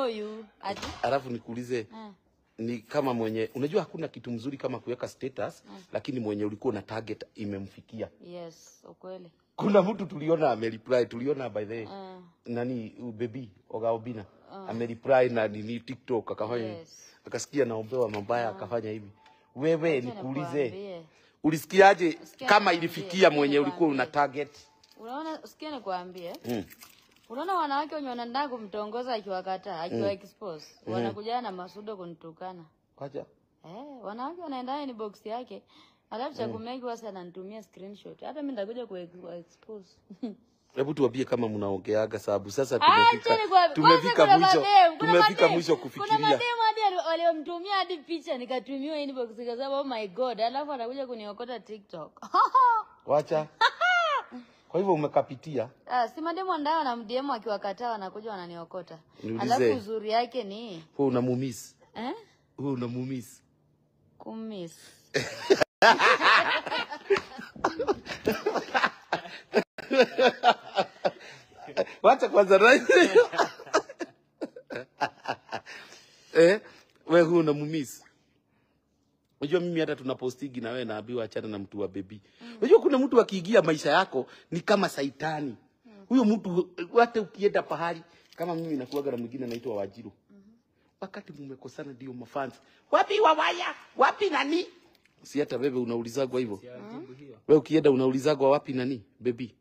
know you. Ati? Alafu nikuulize. Ni kama mwenye unajua hakuna kitu mzuri kama kuweka status lakini mwenye ulikuwa na target imemfikia. Yes, ukweli. Kuna mtu tuliona amereply, tuliona by the nani baby Ogaobina amereply na nini TikTok akafanya akasikia naombewa mabaya akafanya hivi. Wewe nikuulize ulisikiaje kama ilifikia mwenye ulikuwa una target? Unaona usikie nikwambie. Unaona wanawake wenye wanaenda kumtongoza akiwakataa, akiwa expose, wanakuja na masudo kunitukana. Acha. Wanawake wanaenda ni box yake. Alafu cha kumeki wasa ananitumia screenshot. Hata mimi ndakuja ku expose. Hebu tuambie kama mnaongeaga sababu sasa tumefika mwisho kufikiria. Kuna mademu hadi waliomtumia hadi picha nikatumiwa inbox nikasema oh my god, alafu anakuja kuniokota TikTok. Wacha. Kwa hivyo umekapitia? Si mademu ndao na mdemu akiwakataa wanakuja wananiokota. Alafu uzuri yake ni wewe unamumiss. Wewe unamumiss. Kumiss. Wacha kwanza rais. Wewe unamumiss. Unajua mimi hata tunapostigi na wewe naambiwa achana na mtu wa baby. Unajua kuna mtu akiingia maisha yako ni kama saitani. Huyo mtu hata ukienda pahali kama mimi nakuaga na mwingine anaitwa Wajiru. Wakati mmekosana ndio mafans. Wapi Wawaya? Wapi nani? Si hata wewe unaulizagwa hivyo. Wewe ukienda unaulizagwa wapi nani? Baby.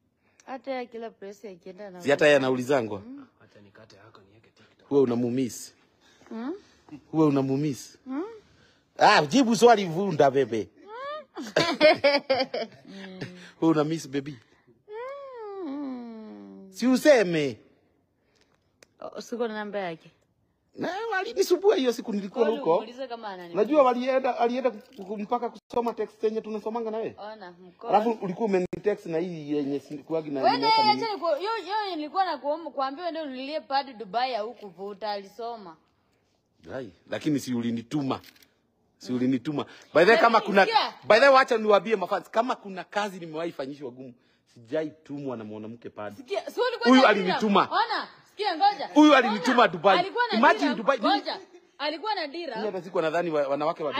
Hata kila press ikienda na. Si hata yeye anaulizangwa. Hata nikate yako niweke TikTok. Wewe unamumiss. Wewe unamumiss. Jibu swali vunda bebe. Wewe unamiss baby. Si useme. Siko na namba yake. Na walinisumbua hiyo siku nilikuwa huko. Unajua alienda mpaka kusoma text yenye tunasomanga na wewe. Ona mkoa. Alafu ulikuwa umenitext na hii yenye sikuagi na wewe yo nilikuwa na kuambia ndio nilie pad Dubai au kuvuta alisoma. Hai, lakini si ulinituma. Si ulinituma. By the way kama kuna by the way acha niwaambie mafans kama kuna kazi nimewahi fanyishwa gumu. Sijai tumwa na mwanamke pad. Huyu alinituma. Ona, sikia ngoja. Huyu alinituma Dubai. Imagine Dubai. Ngoja. Alikuwa na dira. Mimi hata sikuwa nadhani wanawake wa